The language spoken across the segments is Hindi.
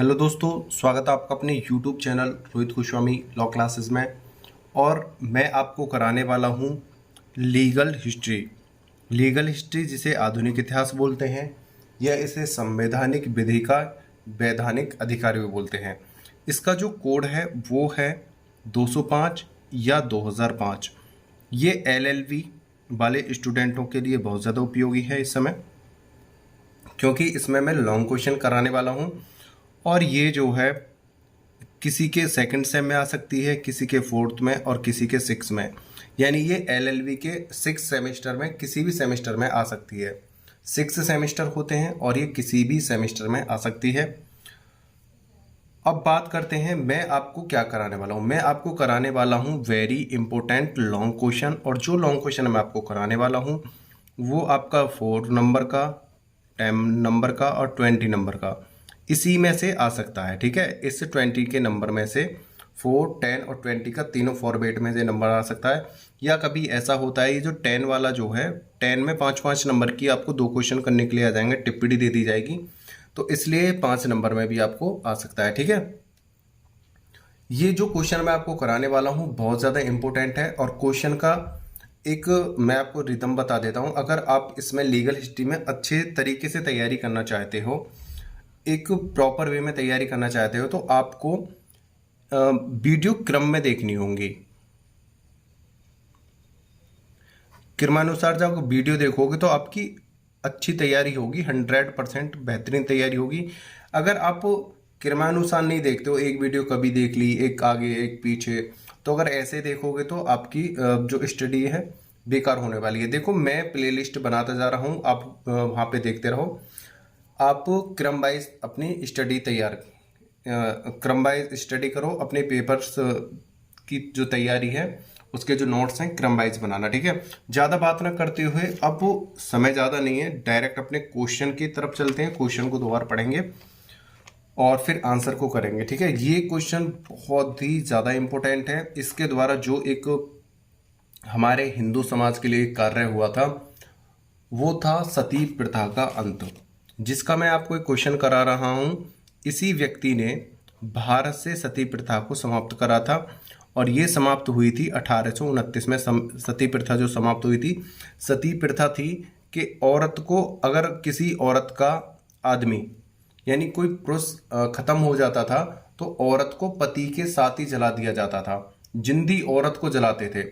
हेलो दोस्तों, स्वागत है आपका अपने YouTube channel Rohit Goswami law classes में। और मैं आपको कराने वाला हूँ लीगल हिस्ट्री। लीगल हिस्ट्री जिसे आधुनिक इतिहास बोलते हैं या इसे संवैधानिक विधि का वैधानिक अधिकार भी बोलते हैं। इसका जो कोड है वो है 205 या 2005। ये एलएलबी वाले स्टूडेंटों के लिए बहुत ज़्यादा उपयोगी है इस समय, क्योंकि इसमें मैं लॉन्ग क्वेश्चन कराने वाला हूँ। और ये जो है किसी के सेकंड सेम में आ सकती है, किसी के फोर्थ में और किसी के सिक्स में। यानी ये एलएलबी के 6 सेमेस्टर में किसी भी सेमेस्टर में आ सकती है। 6 सेमेस्टर होते हैं और ये किसी भी सेमेस्टर में आ सकती है। अब बात करते हैं मैं आपको क्या कराने वाला हूँ। मैं आपको कराने वाला हूँ वेरी इंपॉर्टेंट लॉन्ग क्वेश्चन। और जो लॉन्ग क्वेश्चन मैं आपको कराने वाला हूँ वो आपका 4 नंबर का, 10 नंबर का और 20 नंबर का, इसी में से आ सकता है। ठीक है, इस 20 के नंबर में से 4, 10 और 20 का तीनों फॉर्मेट में से नंबर आ सकता है। या कभी ऐसा होता है ये जो 10 वाला जो है, 10 में 5-5 नंबर की आपको 2 क्वेश्चन करने के लिए आ जाएंगे, टिप्पणी दे दी जाएगी, तो इसलिए 5 नंबर में भी आपको आ सकता है। ठीक है, ये जो क्वेश्चन मैं आपको कराने वाला हूँ बहुत ज़्यादा इंपॉर्टेंट है। और क्वेश्चन का एक मैं आपको रिदम बता देता हूँ। अगर आप इसमें लीगल हिस्ट्री में अच्छे तरीके से तैयारी करना चाहते हो, एक प्रॉपर वे में तैयारी करना चाहते हो, तो आपको वीडियो क्रम में देखनी होंगी। क्रमानुसार जब वीडियो देखोगे तो आपकी अच्छी तैयारी होगी, 100% बेहतरीन तैयारी होगी। अगर आप क्रमानुसार नहीं देखते हो, एक वीडियो कभी देख ली, एक आगे एक पीछे, तो अगर ऐसे देखोगे तो आपकी जो स्टडी है बेकार होने वाली है। देखो, मैं प्लेलिस्ट बनाता जा रहा हूँ, आप वहाँ पे देखते रहो। आप क्रम वाइज अपनी स्टडी क्रम वाइज स्टडी करो। अपने पेपर्स की जो तैयारी है उसके जो नोट्स हैं क्रम वाइज बनाना। ठीक है, ज़्यादा बात ना करते हुए, अब समय ज़्यादा नहीं है, डायरेक्ट अपने क्वेश्चन की तरफ चलते हैं। क्वेश्चन को 2 बार पढ़ेंगे और फिर आंसर को करेंगे। ठीक है, ये क्वेश्चन बहुत ही ज़्यादा इम्पोर्टेंट है। इसके द्वारा जो एक हमारे हिंदू समाज के लिए कार्य हुआ था वो था सती प्रथा का अंत, जिसका मैं आपको एक क्वेश्चन करा रहा हूं। इसी व्यक्ति ने भारत से सती प्रथा को समाप्त करा था और ये समाप्त हुई थी 1829 में। सती प्रथा जो समाप्त हुई थी, सती प्रथा थी कि औरत को, अगर किसी औरत का आदमी यानी कोई पुरुष खत्म हो जाता था तो औरत को पति के साथ ही जला दिया जाता था, जिंदी औरत को जलाते थे।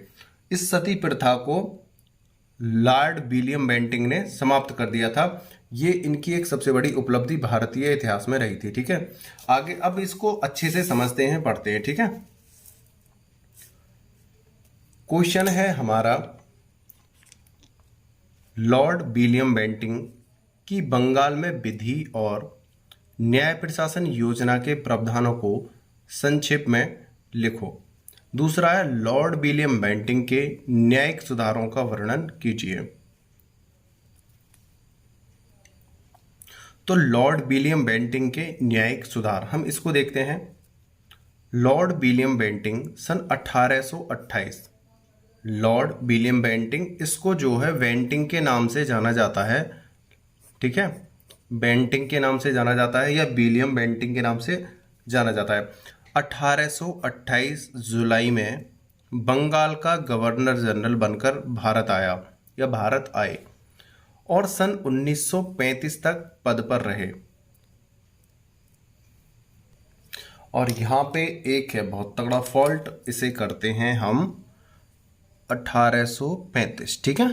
इस सती प्रथा को लॉर्ड विलियम बेंटिंक ने समाप्त कर दिया था। ये इनकी एक सबसे बड़ी उपलब्धि भारतीय इतिहास में रही थी। ठीक है, आगे अब इसको अच्छे से समझते हैं, पढ़ते हैं। ठीक है, क्वेश्चन है हमारा, लॉर्ड विलियम बेंटिंक की बंगाल में विधि और न्याय प्रशासन योजना के प्रावधानों को संक्षेप में लिखो। दूसरा है, लॉर्ड विलियम बेंटिंक के न्यायिक सुधारों का वर्णन कीजिए। तो लॉर्ड विलियम बेंटिंक के न्यायिक सुधार, हम इसको देखते हैं। लॉर्ड विलियम बेंटिंक सन 1828, लॉर्ड विलियम बेंटिंक, इसको जो है बेंटिंक के नाम से जाना जाता है। ठीक है, बेंटिंक के नाम से जाना जाता है या विलियम बेंटिंक के नाम से जाना जाता है। 1828 जुलाई में बंगाल का गवर्नर जनरल बनकर भारत आया या भारत आए और सन 1935 तक पद पर रहे। और यहाँ पे एक है बहुत तगड़ा फॉल्ट, इसे करते हैं हम 1835। ठीक है,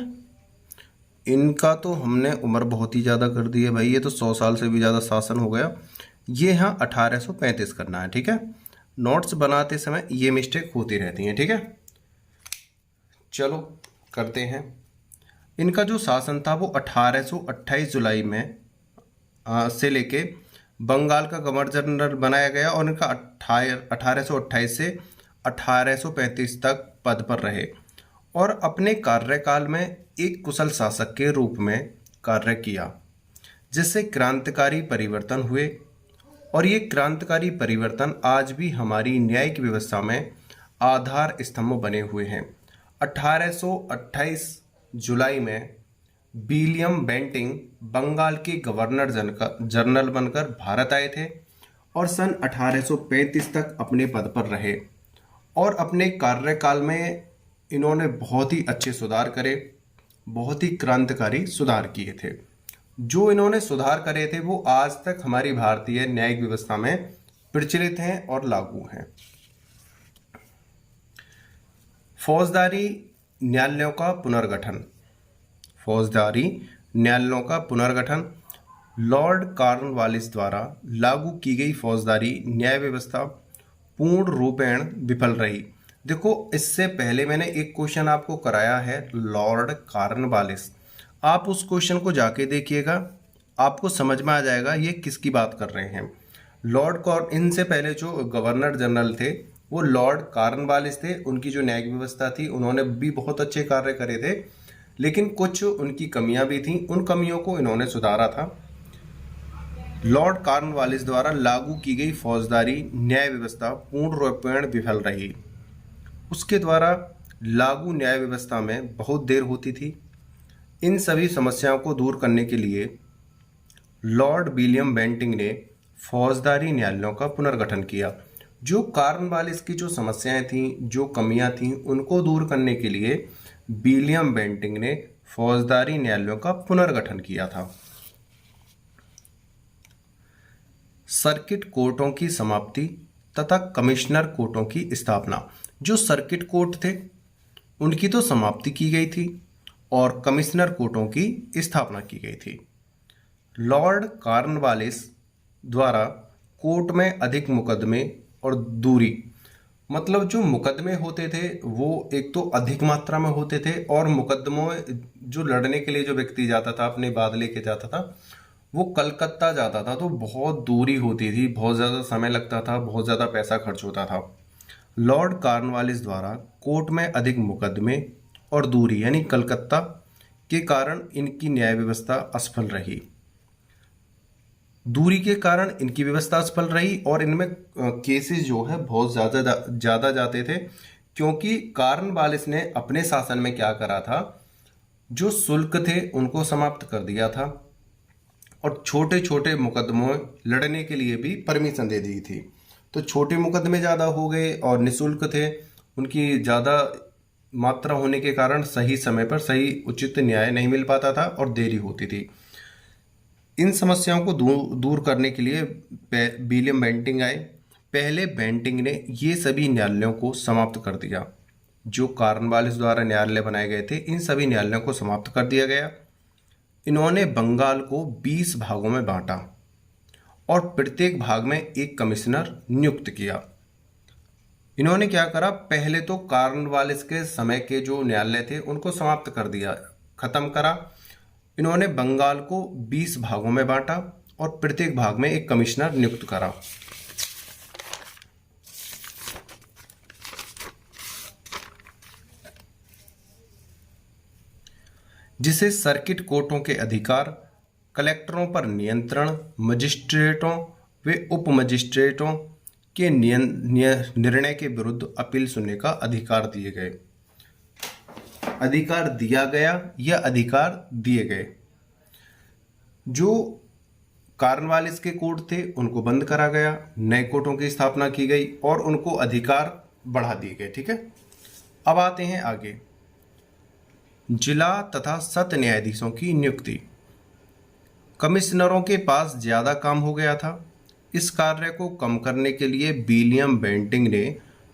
इनका तो हमने उम्र बहुत ही ज़्यादा कर दी है भाई, ये तो 100 साल से भी ज़्यादा शासन हो गया। ये यहाँ 1835 करना है। ठीक है, नोट्स बनाते समय ये मिस्टेक होती रहती हैं। ठीक है, चलो करते हैं। इनका जो शासन था वो 1828 जुलाई में से लेके बंगाल का गवर्नर जनरल बनाया गया और इनका 1828 से 1835 तक पद पर रहे और अपने कार्यकाल में एक कुशल शासक के रूप में कार्य किया, जिससे क्रांतिकारी परिवर्तन हुए। और ये क्रांतिकारी परिवर्तन आज भी हमारी न्यायिक व्यवस्था में आधार स्तंभ बने हुए हैं। 1828 जुलाई में विलियम बेंटिंक बंगाल के गवर्नर जनरल बनकर भारत आए थे और सन 1835 तक अपने पद पर रहे और अपने कार्यकाल में इन्होंने बहुत ही अच्छे सुधार करे, बहुत ही क्रांतिकारी सुधार किए थे। जो इन्होंने सुधार करे थे वो आज तक हमारी भारतीय न्यायिक व्यवस्था में प्रचलित हैं और लागू हैं। फौजदारी न्यायालयों का पुनर्गठन। फौजदारी न्यायालयों का पुनर्गठन लॉर्ड कॉर्नवालिस द्वारा लागू की गई फौजदारी न्याय व्यवस्था पूर्ण रूपेण विफल रही। देखो, इससे पहले मैंने एक क्वेश्चन आपको कराया है लॉर्ड कॉर्नवालिस, आप उस क्वेश्चन को जाके देखिएगा, आपको समझ में आ जाएगा ये किसकी बात कर रहे हैं। इनसे पहले जो गवर्नर जनरल थे वो लॉर्ड कॉर्नवालिस थे। उनकी जो न्यायिक व्यवस्था थी उन्होंने भी बहुत अच्छे कार्य करे थे, लेकिन कुछ उनकी कमियां भी थीं। उन कमियों को इन्होंने सुधारा था। लॉर्ड कॉर्नवालिस द्वारा लागू की गई फौजदारी न्याय व्यवस्था पूर्ण रूपेण विफल रही। उसके द्वारा लागू न्याय व्यवस्था में बहुत देर होती थी। इन सभी समस्याओं को दूर करने के लिए लॉर्ड विलियम बेंटिंक ने फौजदारी न्यायालयों का पुनर्गठन किया। जो कॉर्नवालिस की जो समस्याएं थीं, जो कमियां थीं, उनको दूर करने के लिए विलियम बेंटिंक ने फौजदारी न्यायालयों का पुनर्गठन किया था। सर्किट कोर्टों की समाप्ति तथा कमिश्नर कोर्टों की स्थापना। जो सर्किट कोर्ट थे उनकी तो समाप्ति की गई थी और कमिश्नर कोर्टों की स्थापना की गई थी। लॉर्ड कॉर्नवालिस द्वारा कोर्ट में अधिक मुकदमे और दूरी, मतलब जो मुकदमे होते थे वो एक तो अधिक मात्रा में होते थे और मुकदमों जो लड़ने के लिए जो व्यक्ति जाता था, अपने बाद लेके जाता था, वो कलकत्ता जाता था, तो बहुत दूरी होती थी, बहुत ज़्यादा समय लगता था, बहुत ज़्यादा पैसा खर्च होता था। लॉर्ड कॉर्नवालिस द्वारा कोर्ट में अधिक मुकदमे और दूरी यानी कलकत्ता के कारण इनकी न्याय व्यवस्था असफल रही। दूरी के कारण इनकी व्यवस्था असफल रही और इनमें केसेस जो है बहुत ज़्यादा जाते थे, क्योंकि कॉर्नवालिस ने अपने शासन में क्या करा था, जो शुल्क थे उनको समाप्त कर दिया था और छोटे छोटे मुकदमों लड़ने के लिए भी परमिशन दे दी थी। तो छोटे मुकदमे ज़्यादा हो गए और निःशुल्क थे, उनकी ज़्यादा मात्रा होने के कारण सही समय पर सही उचित न्याय नहीं मिल पाता था और देरी होती थी। इन समस्याओं को दूर करने के लिए विलियम बेंटिंक आए। पहले बेंटिंक ने ये सभी न्यायालयों को समाप्त कर दिया। जो कॉर्नवालिस द्वारा न्यायालय बनाए गए थे, इन सभी न्यायालयों को समाप्त कर दिया गया। इन्होंने बंगाल को 20 भागों में बांटा और प्रत्येक भाग में एक कमिश्नर नियुक्त किया। इन्होंने क्या करा, पहले तो कॉर्नवालिस के समय के जो न्यायालय थे उनको समाप्त कर दिया, खत्म करा। इन्होंने बंगाल को 20 भागों में बांटा और प्रत्येक भाग में एक कमिश्नर नियुक्त करा। जिसे सर्किट कोर्टों के अधिकार, कलेक्टरों पर नियंत्रण, मजिस्ट्रेटों व उप मजिस्ट्रेटों के निर्णय के विरुद्ध अपील सुनने का अधिकार दिए गए। अधिकार दिया गया या अधिकार दिए गए। जो कॉर्नवालिस के कोर्ट थे उनको बंद करा गया, नए कोर्टों की स्थापना की गई और उनको अधिकार बढ़ा दिए गए। ठीक है, अब आते हैं आगे। जिला तथा सत्र न्यायाधीशों की नियुक्ति। कमिश्नरों के पास ज़्यादा काम हो गया था। इस कार्य को कम करने के लिए विलियम बेंटिंक ने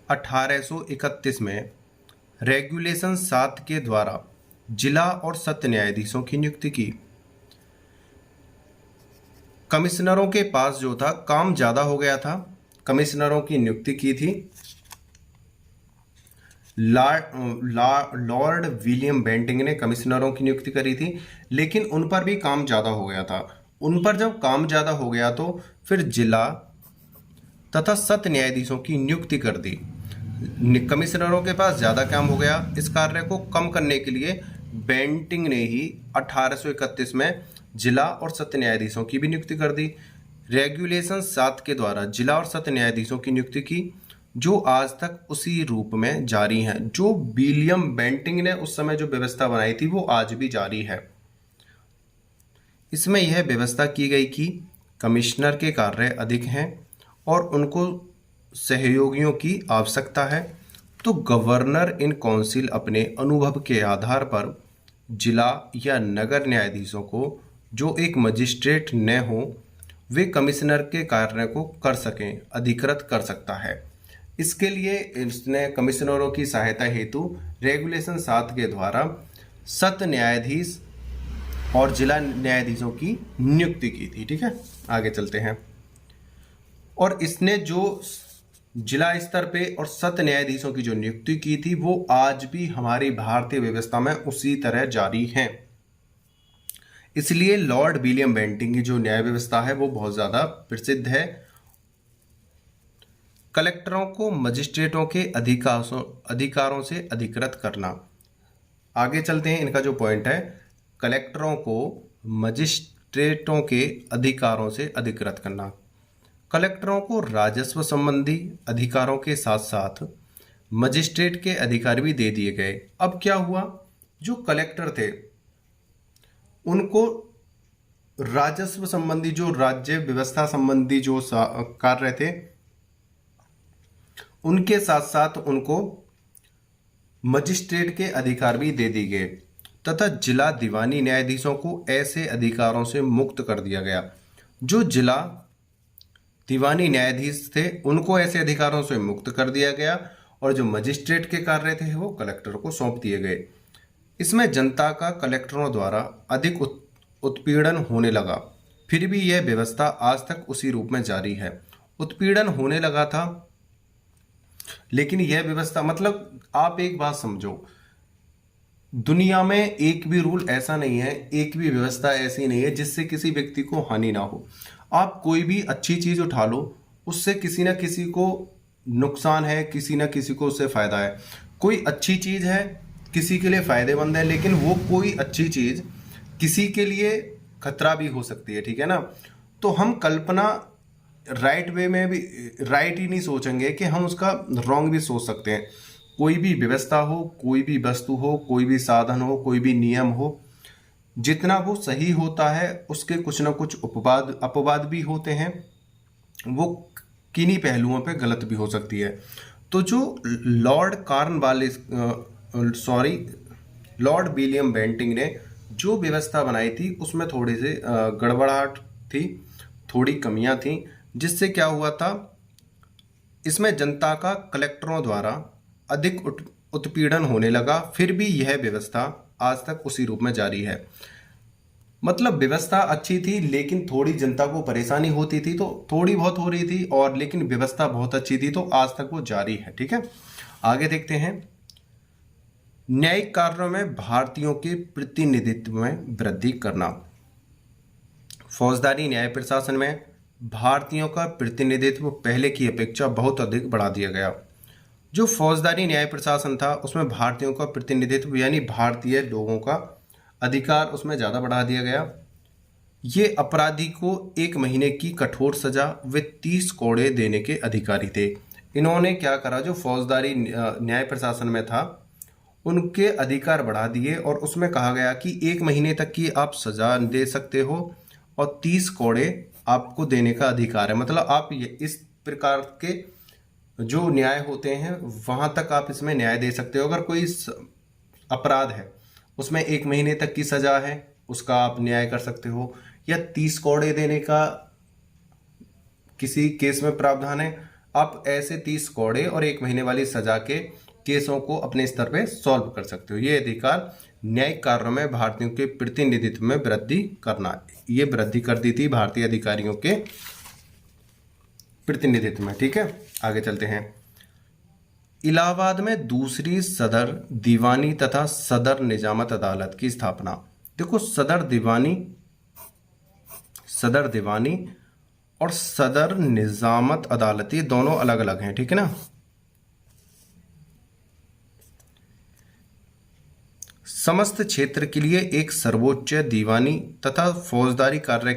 1831 में रेगुलेशन 7 के द्वारा जिला और सत्र न्यायाधीशों की नियुक्ति की। कमिश्नरों के पास जो था काम ज़्यादा हो गया था, कमिश्नरों की नियुक्ति की थी। लॉर्ड विलियम बेंटिंक ने कमिश्नरों की नियुक्ति करी थी, लेकिन उन पर भी काम ज़्यादा हो गया था। उन पर जब काम ज़्यादा हो गया तो फिर जिला तथा सत्र न्यायाधीशों की नियुक्ति कर दी। कमिश्नरों के पास ज़्यादा काम हो गया, इस कार्य को कम करने के लिए बेंटिंक ने ही 1831 में जिला और सत्र न्यायाधीशों की भी नियुक्ति कर दी। रेगुलेशन 7 के द्वारा जिला और सत्र न्यायाधीशों की नियुक्ति की, जो आज तक उसी रूप में जारी हैं। जो विलियम बेंटिंक ने उस समय जो व्यवस्था बनाई थी वो आज भी जारी है। इसमें यह व्यवस्था की गई कि कमिश्नर के कार्य अधिक हैं और उनको सहयोगियों की आवश्यकता है, तो गवर्नर इन काउंसिल अपने अनुभव के आधार पर जिला या नगर न्यायाधीशों को जो एक मजिस्ट्रेट न हो वे कमिश्नर के कार्य को कर सकें अधिकृत कर सकता है। इसके लिए इसने कमिश्नरों की सहायता हेतु रेगुलेशन 7 के द्वारा सत्र न्यायाधीश और जिला न्यायाधीशों की नियुक्ति की थी। ठीक है, आगे चलते हैं। और इसने जो जिला स्तर पे और सत्र न्यायाधीशों की जो नियुक्ति की थी वो आज भी हमारी भारतीय व्यवस्था में उसी तरह जारी है। इसलिए लॉर्ड विलियम बेंटिंग की जो न्याय व्यवस्था है वो बहुत ज्यादा प्रसिद्ध है। कलेक्टरों को मजिस्ट्रेटों के अधिकारों से अधिकृत करना। आगे चलते हैं, इनका जो पॉइंट है, कलेक्टरों को मजिस्ट्रेटों के अधिकारों से अधिकृत करना। कलेक्टरों को राजस्व संबंधी अधिकारों के साथ साथ मजिस्ट्रेट के अधिकार भी दे दिए गए। अब क्या हुआ, जो कलेक्टर थे उनको राजस्व संबंधी जो राज्य व्यवस्था संबंधी जो कार्य थे उनके साथ साथ उनको मजिस्ट्रेट के अधिकार भी दे दिए गए तथा जिला दीवानी न्यायाधीशों को ऐसे अधिकारों से मुक्त कर दिया गया। जो जिला दीवानी न्यायाधीश थे उनको ऐसे अधिकारों से मुक्त कर दिया गया और जो मजिस्ट्रेट के कार्य थे वो कलेक्टर को सौंप दिए गए। इसमें जनता का कलेक्टरों द्वारा अधिक उत्पीड़न होने लगा, फिर भी यह व्यवस्था आज तक उसी रूप में जारी है। उत्पीड़न होने लगा था लेकिन यह व्यवस्था, मतलब आप एक बात समझो, दुनिया में एक भी रूल ऐसा नहीं है, एक भी व्यवस्था ऐसी नहीं है जिससे किसी व्यक्ति को हानि ना हो। आप कोई भी अच्छी चीज उठा लो, उससे किसी ना किसी को नुकसान है, किसी ना किसी को उससे फायदा है। कोई अच्छी चीज है किसी के लिए फायदेमंद है, लेकिन वो कोई अच्छी चीज किसी के लिए खतरा भी हो सकती है। ठीक है ना, तो हम कल्पना राइट वे में भी राइट ही नहीं सोचेंगे कि हम उसका रॉन्ग भी सोच सकते हैं। कोई भी व्यवस्था हो, कोई भी वस्तु हो, कोई भी साधन हो, कोई भी नियम हो, जितना वो सही होता है उसके कुछ ना कुछ अपवाद भी होते हैं, वो किन्हीं पहलुओं पे गलत भी हो सकती है। तो जो लॉर्ड विलियम बेंटिंग ने जो व्यवस्था बनाई थी उसमें थोड़ी सी गड़बड़ाहट थी, थोड़ी कमियां थी, जिससे क्या हुआ था, इसमें जनता का कलेक्टरों द्वारा अधिक उत्पीड़न होने लगा। फिर भी यह व्यवस्था आज तक उसी रूप में जारी है। मतलब व्यवस्था अच्छी थी लेकिन थोड़ी जनता को परेशानी होती थी, तो थोड़ी बहुत हो रही थी, और लेकिन व्यवस्था बहुत अच्छी थी, तो आज तक वो जारी है। ठीक है, आगे देखते हैं। न्यायिक कार्यों में भारतीयों के प्रतिनिधित्व में वृद्धि करना। फौजदारी न्याय प्रशासन में भारतीयों का प्रतिनिधित्व पहले की अपेक्षा बहुत अधिक बढ़ा दिया गया। जो फौजदारी न्याय प्रशासन था उसमें भारतीयों का प्रतिनिधित्व यानी भारतीय लोगों का अधिकार उसमें ज़्यादा बढ़ा दिया गया। ये अपराधी को 1 महीने की कठोर सजा व 30 कोड़े देने के अधिकारी थे। इन्होंने क्या करा, जो फौजदारी न्याय प्रशासन में था उनके अधिकार बढ़ा दिए और उसमें कहा गया कि 1 महीने तक की आप सजा दे सकते हो और 30 कोड़े आपको देने का अधिकार है। मतलब आप इस प्रकार के जो न्याय होते हैं वहां तक आप इसमें न्याय दे सकते हो। अगर कोई अपराध है उसमें 1 महीने तक की सजा है उसका आप न्याय कर सकते हो, या 30 कोड़े देने का किसी केस में प्रावधान है, आप ऐसे 30 कोड़े और 1 महीने वाली सजा के केसों को अपने स्तर पे सॉल्व कर सकते हो। ये अधिकार न्यायिक कार्यों में भारतीयों के प्रतिनिधित्व में वृद्धि करना, ये वृद्धि कर दी थी भारतीय अधिकारियों के प्रतिनिधित्व में। ठीक है, आगे चलते हैं। इलाहाबाद में दूसरी सदर दीवानी तथा सदर निजामत अदालत की स्थापना। देखो, सदर दीवानी और सदर निजामत अदालत ये दोनों अलग अलग हैं। ठीक है ना। समस्त क्षेत्र के लिए एक सर्वोच्च दीवानी तथा फौजदारी कार्य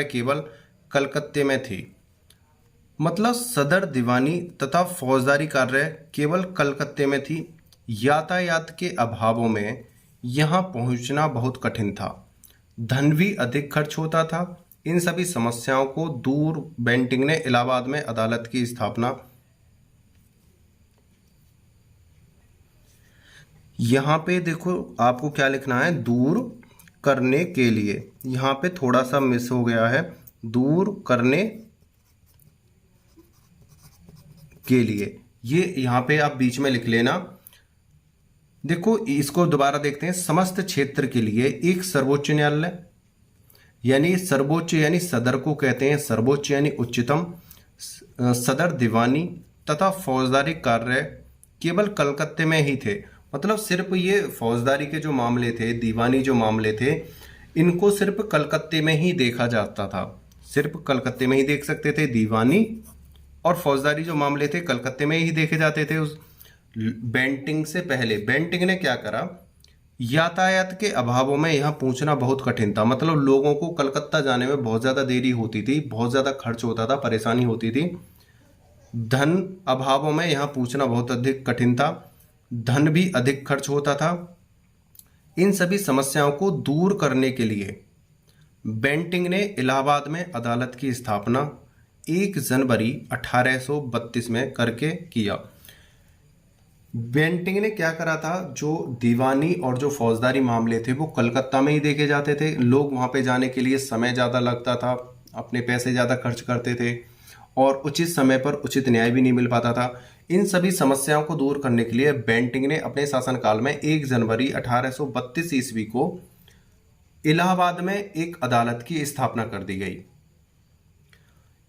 केवल कलकत्ते में थी। मतलब सदर दीवानी तथा फौजदारी कार्य केवल कलकत्ते में थी। यातायात के अभावों में यहाँ पहुँचना बहुत कठिन था, धन भी अधिक खर्च होता था, इन सभी समस्याओं को दूर बेंटिंक ने इलाहाबाद में अदालत की स्थापना। यहाँ पे देखो आपको क्या लिखना है, दूर करने के लिए। यहाँ पे थोड़ा सा मिस हो गया है, दूर करने के लिए, ये यहाँ पे आप बीच में लिख लेना। देखो इसको दोबारा देखते हैं। समस्त क्षेत्र के लिए एक सर्वोच्च न्यायालय, यानी सर्वोच्च यानी सदर को कहते हैं सर्वोच्च यानी उच्चतम, सदर दीवानी तथा फौजदारी कार्य केवल कलकत्ते में ही थे। मतलब सिर्फ ये फौजदारी के जो मामले थे, दीवानी जो मामले थे, इनको सिर्फ कलकत्ते में ही देखा जाता था। सिर्फ कलकत्ते में ही देख सकते थे। दीवानी और फौजदारी जो मामले थे कलकत्ते में ही देखे जाते थे। उस बेंटिंक से पहले बेंटिंक ने क्या करा, यातायात के अभावों में यहाँ पूछना बहुत कठिन था। मतलब लोगों को कलकत्ता जाने में बहुत ज़्यादा देरी होती थी, बहुत ज़्यादा खर्च होता था, परेशानी होती थी। धन अभावों में यहाँ पूछना बहुत अधिक कठिन था, धन भी अधिक खर्च होता था। इन सभी समस्याओं को दूर करने के लिए बेंटिंक ने इलाहाबाद में अदालत की स्थापना 1 जनवरी 1832 में करके किया। बेंटिंक ने क्या करा था, जो दीवानी और जो फौजदारी मामले थे वो कलकत्ता में ही देखे जाते थे। लोग वहाँ पे जाने के लिए समय ज़्यादा लगता था, अपने पैसे ज़्यादा खर्च करते थे और उचित समय पर उचित न्याय भी नहीं मिल पाता था। इन सभी समस्याओं को दूर करने के लिए बेंटिंक ने अपने शासनकाल में 1 जनवरी 1832 ईस्वी को इलाहाबाद में एक अदालत की स्थापना कर दी गई।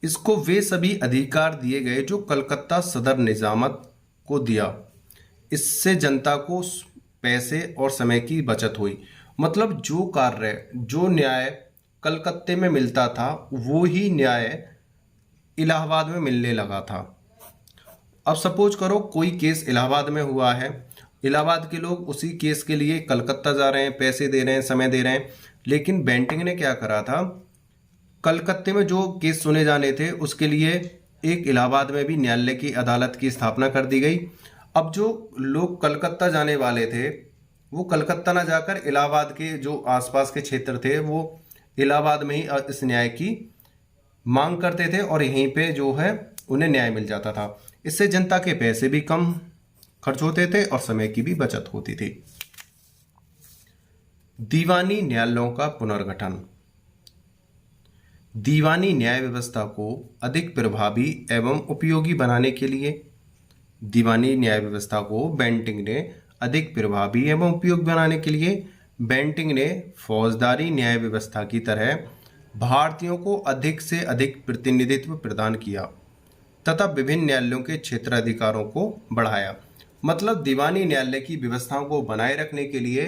इसको वे सभी अधिकार दिए गए जो कलकत्ता सदर निजामत को दिया। इससे जनता को पैसे और समय की बचत हुई। मतलब जो कार्य, जो न्याय कलकत्ते में मिलता था वो ही न्याय इलाहाबाद में मिलने लगा था। अब सपोज करो कोई केस इलाहाबाद में हुआ है, इलाहाबाद के लोग उसी केस के लिए कलकत्ता जा रहे हैं, पैसे दे रहे हैं, समय दे रहे हैं, लेकिन बेंटिंक ने क्या करा था, कलकत्ते में जो केस सुने जाने थे उसके लिए एक इलाहाबाद में भी न्यायालय की अदालत की स्थापना कर दी गई। अब जो लोग कलकत्ता जाने वाले थे वो कलकत्ता ना जाकर इलाहाबाद के जो आसपास के क्षेत्र थे वो इलाहाबाद में ही इस न्याय की मांग करते थे और यहीं पे जो है उन्हें न्याय मिल जाता था। इससे जनता के पैसे भी कम खर्च होते थे और समय की भी बचत होती थी। दीवानी न्यायालयों का पुनर्गठन। दीवानी न्याय व्यवस्था को अधिक प्रभावी एवं उपयोगी बनाने के लिए दीवानी न्याय व्यवस्था को बेंटिंक ने अधिक प्रभावी एवं उपयोगी बनाने के लिए बेंटिंक ने फौजदारी न्याय व्यवस्था की तरह भारतीयों को अधिक से अधिक प्रतिनिधित्व प्रदान किया तथा विभिन्न न्यायालयों के क्षेत्राधिकारों को बढ़ाया। मतलब दीवानी न्यायालय की व्यवस्थाओं को बनाए रखने के लिए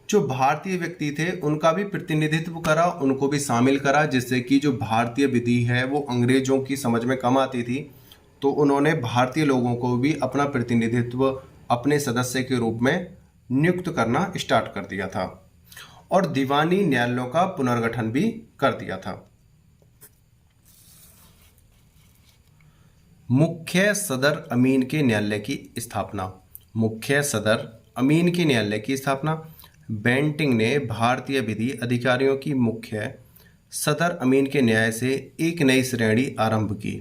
जो भारतीय व्यक्ति थे उनका भी प्रतिनिधित्व करा, उनको भी शामिल करा, जिससे कि जो भारतीय विधि है वो अंग्रेजों की समझ में कम आती थी। तो उन्होंने भारतीय लोगों को भी अपना प्रतिनिधित्व अपने सदस्य के रूप में नियुक्त करना स्टार्ट कर दिया था और दीवानी न्यायालयों का पुनर्गठन भी कर दिया था। मुख्य सदर अमीन के न्यायालय की स्थापना। मुख्य सदर अमीन के न्यायालय की स्थापना बेंटिंक ने भारतीय विधि अधिकारियों की मुख्य सदर अमीन के न्याय से एक नई श्रेणी आरंभ की,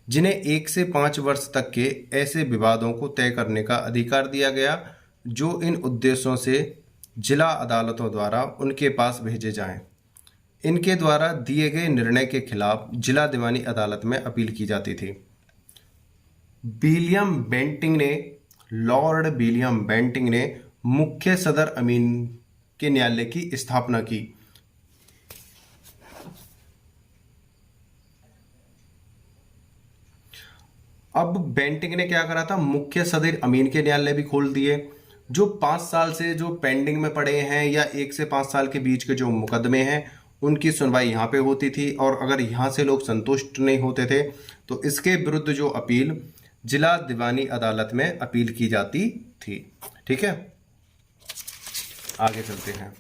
जिन्हें 1 से 5 वर्ष तक के ऐसे विवादों को तय करने का अधिकार दिया गया जो इन उद्देश्यों से जिला अदालतों द्वारा उनके पास भेजे जाएं। इनके द्वारा दिए गए निर्णय के खिलाफ जिला दीवानी अदालत में अपील की जाती थी। विलियम बेंटिंक ने, लॉर्ड विलियम बेंटिंक ने मुख्य सदर अमीन के न्यायालय की स्थापना की। अब बेंटिंक ने क्या करा था, मुख्य सदर अमीन के न्यायालय भी खोल दिए। जो 5 साल से जो पेंडिंग में पड़े हैं या 1 से 5 साल के बीच के जो मुकदमे हैं उनकी सुनवाई यहाँ पे होती थी और अगर यहाँ से लोग संतुष्ट नहीं होते थे तो इसके विरुद्ध जो अपील जिला दीवानी अदालत में अपील की जाती थी। ठीक है, आगे चलते हैं।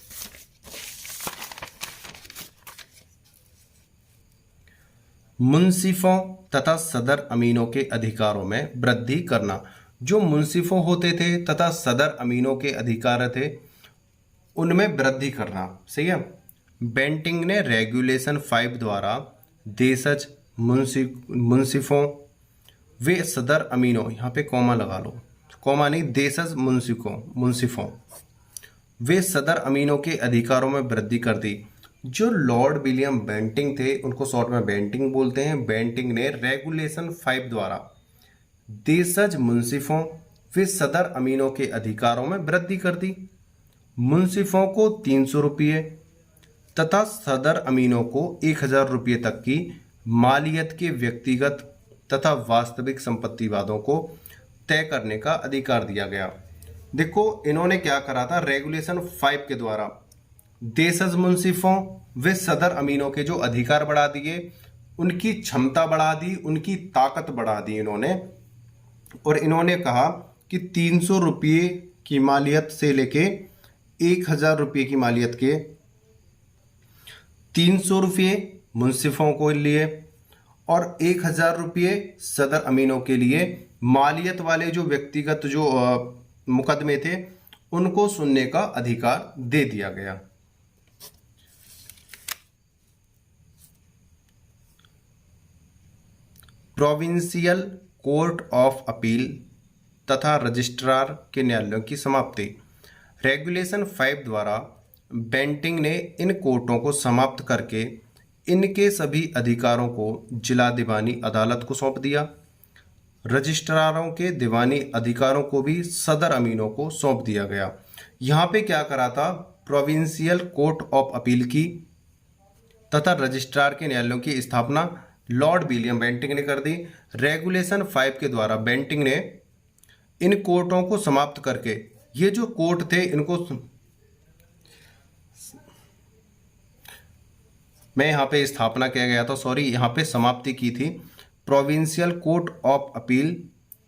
मुंसिफों तथा सदर अमीनों के अधिकारों में वृद्धि करना। जो मुंसिफों होते थे तथा सदर अमीनों के अधिकार थे उनमें वृद्धि करना। सही है। बेंटिंग ने रेगुलेशन 5 द्वारा देशज मुंसिफों वे सदर अमीनों, यहाँ पे कॉमा लगा लो, कॉमा नहीं, देशज मुंसिफों वे सदर अमीनों के अधिकारों में वृद्धि कर दी। जो लॉर्ड विलियम बेंटिंग थे, उनको शॉर्ट में बेंटिंग बोलते हैं, बेंटिंग ने रेगुलेशन 5 द्वारा देशज मुंसिफों वे सदर अमीनों के अधिकारों में वृद्धि कर दी। मुंसिफों को 300 रुपये तथा सदर अमीनों को 1000 रुपये तक की मालियत के व्यक्तिगत तथा वास्तविक संपत्ति वादों को तय करने का अधिकार दिया गया। देखो इन्होंने क्या करा था, रेगुलेशन 5 के द्वारा देशज मुंसिफों वे सदर अमीनों के जो अधिकार बढ़ा दिए, उनकी क्षमता बढ़ा दी, उनकी ताकत बढ़ा दी इन्होंने। और इन्होंने कहा कि 300 रुपये की मालियत से लेके 1000 रुपये की मालियत के 300 रुपये मुंसिफों को लिए और 1000 रुपये सदर अमीनों के लिए मालियत वाले जो व्यक्तिगत जो मुकदमे थे उनको सुनने का अधिकार दे दिया गया। प्रोविंशियल कोर्ट ऑफ अपील तथा रजिस्ट्रार के न्यायालयों की समाप्ति। रेगुलेशन 5 द्वारा बेंटिंग ने इन कोर्टों को समाप्त करके इनके सभी अधिकारों को जिला दीवानी अदालत को सौंप दिया। रजिस्ट्रारों के दीवानी अधिकारों को भी सदर अमीनों को सौंप दिया गया। यहाँ पे क्या करा था, प्रोविंशियल कोर्ट ऑफ अपील की तथा रजिस्ट्रार के न्यायालयों की स्थापना लॉर्ड विलियम बेंटिंग ने कर दी। रेगुलेशन 5 के द्वारा बेंटिंग ने इन कोर्टों को समाप्त करके, ये जो कोर्ट थे इनको, मैं यहाँ पे स्थापना किया गया था, सॉरी, यहाँ पे समाप्ति की थी। प्रोविंशियल कोर्ट ऑफ अपील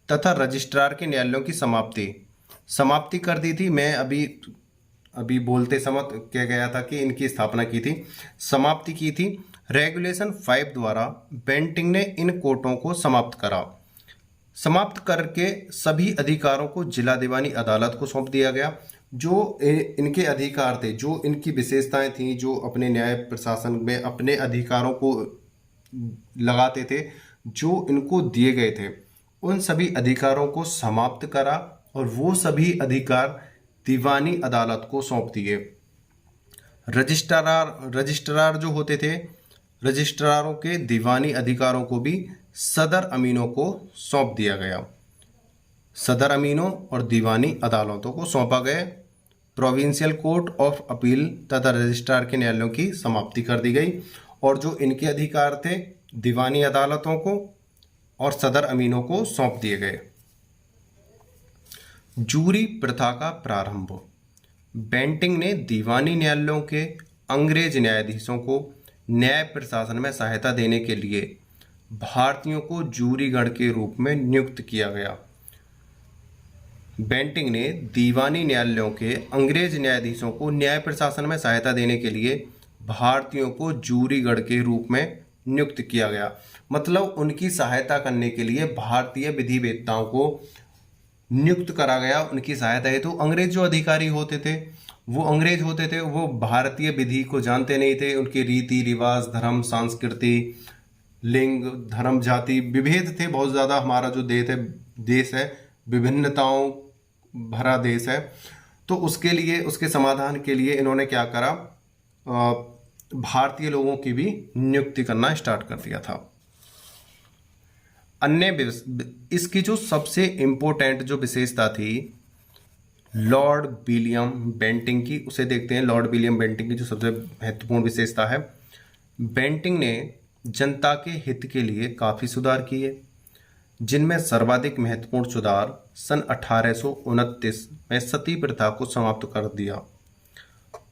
तथा रजिस्ट्रार के न्यायालयों की समाप्ति कर दी थी। मैं अभी बोलते समय क्या गया था कि इनकी स्थापना की थी, समाप्ति की थी। रेगुलेशन 5 द्वारा बेंटिंग ने इन कोर्टों को समाप्त करा। समाप्त करके सभी अधिकारों को जिला दीवानी अदालत को सौंप दिया गया। जो इनके अधिकार थे, जो इनकी विशेषताएं थीं, जो अपने न्याय प्रशासन में अपने अधिकारों को लगाते थे, जो इनको दिए गए थे, उन सभी अधिकारों को समाप्त करा और वो सभी अधिकार दीवानी अदालत को सौंप दिए। रजिस्ट्रार जो होते थे, रजिस्ट्रारों के दीवानी अधिकारों को भी सदर अमीनों को सौंप दिया गया। सदर अमीनों और दीवानी अदालतों को सौंपा गया। प्रोविंशियल कोर्ट ऑफ अपील तथा रजिस्ट्रार के न्यायालयों की समाप्ति कर दी गई और जो इनके अधिकार थे दीवानी अदालतों को और सदर अमीनों को सौंप दिए गए। जूरी प्रथा का प्रारंभ। बेंटिंग ने दीवानी न्यायालयों के अंग्रेज न्यायाधीशों को न्याय प्रशासन में सहायता देने के लिए भारतीयों को जूरीगण के रूप में नियुक्त किया गया। बेंटिंग ने दीवानी न्यायालयों के अंग्रेज न्यायाधीशों को न्याय प्रशासन में सहायता देने के लिए भारतीयों को जूरीगण के रूप में नियुक्त किया गया। मतलब उनकी सहायता करने के लिए भारतीय विधिवेत्ताओं को नियुक्त करा गया। उनकी सहायता हेतु अंग्रेज जो अधिकारी होते थे, वो भारतीय विधि को जानते नहीं थे। उनके रीति रिवाज, धर्म, संस्कृति, लिंग, धर्म, जाति विभेद थे बहुत ज़्यादा। हमारा जो देश है विभिन्नताओं भरा देश है। तो उसके लिए, उसके समाधान के लिए इन्होंने क्या करा, भारतीय लोगों की भी नियुक्ति करना स्टार्ट कर दिया था। इसकी जो सबसे इम्पोर्टेंट जो विशेषता थी लॉर्ड विलियम बेंटिंग की, उसे देखते हैं। लॉर्ड विलियम बेंटिंग की जो सबसे महत्वपूर्ण विशेषता है, बेंटिंग ने जनता के हित के लिए काफ़ी सुधार किए, जिनमें सर्वाधिक महत्वपूर्ण सुधार सन 1829 में सती प्रथा को समाप्त कर दिया।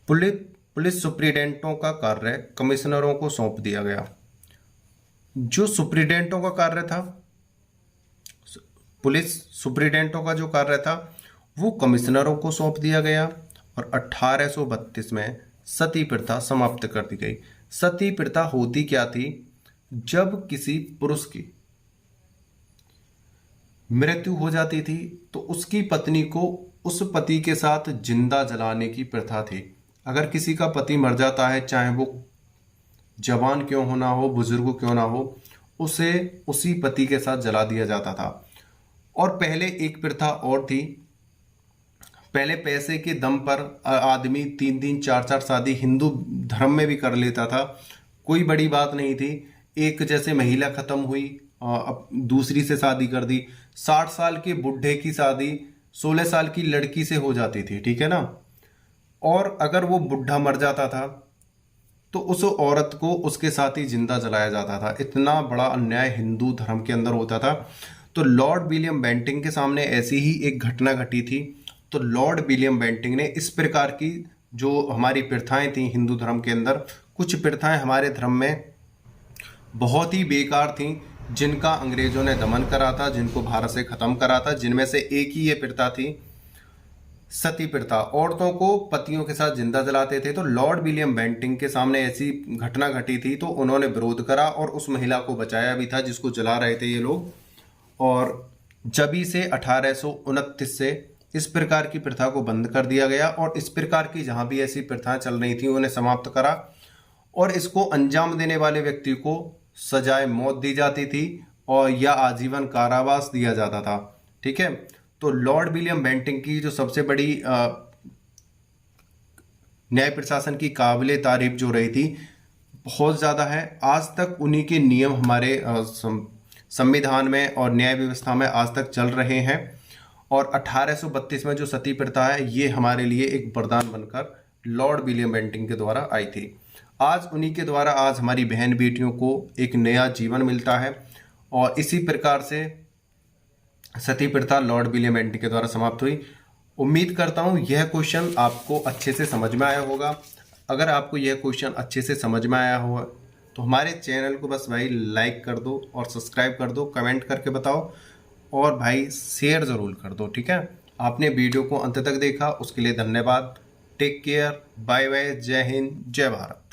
पुलिस सुप्रिटेंडेंटों का कार्य कमिश्नरों को सौंप दिया गया। जो सुप्रिटेंडेंटों का कार्य था, पुलिस सुप्रिटेंडेंटों का जो कार्य था वो कमिश्नरों को सौंप दिया गया और 1832 में सती प्रथा समाप्त कर दी गई। सती प्रथा होती क्या थी, जब किसी पुरुष की मृत्यु हो जाती थी तो उसकी पत्नी को उस पति के साथ जिंदा जलाने की प्रथा थी। अगर किसी का पति मर जाता है, चाहे वो जवान क्यों होना हो, बुजुर्ग क्यों ना हो, उसे उसी पति के साथ जला दिया जाता था। और पहले एक प्रथा और थी। पहले पैसे के दम पर आदमी 3 3 4 4 शादी हिंदू धर्म में भी कर लेता था, कोई बड़ी बात नहीं थी। एक जैसे महिला खत्म हुई, अब दूसरी से शादी कर दी। 60 साल के बुढ़े की शादी 16 साल की लड़की से हो जाती थी, ठीक है ना। और अगर वो बुढ़ा मर जाता था तो उस औरत को उसके साथ ही जिंदा जलाया जाता था। इतना बड़ा अन्याय हिंदू धर्म के अंदर होता था। तो लॉर्ड विलियम बेंटिंग के सामने ऐसी ही एक घटना घटी थी। तो लॉर्ड विलियम बेंटिंग ने इस प्रकार की जो हमारी प्रथाएं थी हिंदू धर्म के अंदर, कुछ प्रथाएं हमारे धर्म में बहुत ही बेकार थीं, जिनका अंग्रेजों ने दमन करा था, जिनको भारत से खत्म करा था। जिनमें से एक ही ये प्रथा थी, सती प्रथा। औरतों को पतियों के साथ जिंदा जलाते थे। तो लॉर्ड विलियम बेंटिंग के सामने ऐसी घटना घटी थी, तो उन्होंने विरोध करा और उस महिला को बचाया भी था जिसको जला रहे थे ये लोग। और जभी से 1829 से इस प्रकार की प्रथा को बंद कर दिया गया, और इस प्रकार की जहां भी ऐसी प्रथाएं चल रही थी उन्हें समाप्त करा, और इसको अंजाम देने वाले व्यक्ति को सजाए मौत दी जाती थी और या आजीवन कारावास दिया जाता था, ठीक है। तो लॉर्ड विलियम बेंटिंग की जो सबसे बड़ी न्याय प्रशासन की काबिले तारीफ जो रही थी, बहुत ज़्यादा है। आज तक उन्हीं के नियम हमारे संविधान में और न्याय व्यवस्था में आज तक चल रहे हैं। और 1832 में जो सती प्रथा है, ये हमारे लिए एक वरदान बनकर लॉर्ड विलियम बेंटिंग के द्वारा आई थी। आज उन्हीं के द्वारा आज हमारी बहन बेटियों को एक नया जीवन मिलता है। और इसी प्रकार से सती प्रथा लॉर्ड विलियम बेंटिंग के द्वारा समाप्त हुई। उम्मीद करता हूँ यह क्वेश्चन आपको अच्छे से समझ में आया होगा। अगर आपको यह क्वेश्चन अच्छे से समझ में आया हो तो हमारे चैनल को बस भाई लाइक कर दो और सब्सक्राइब कर दो, कमेंट करके बताओ, और भाई शेयर ज़रूर कर दो, ठीक है। आपने वीडियो को अंत तक देखा उसके लिए धन्यवाद। टेक केयर, बाय बाय, जय हिंद, जय भारत।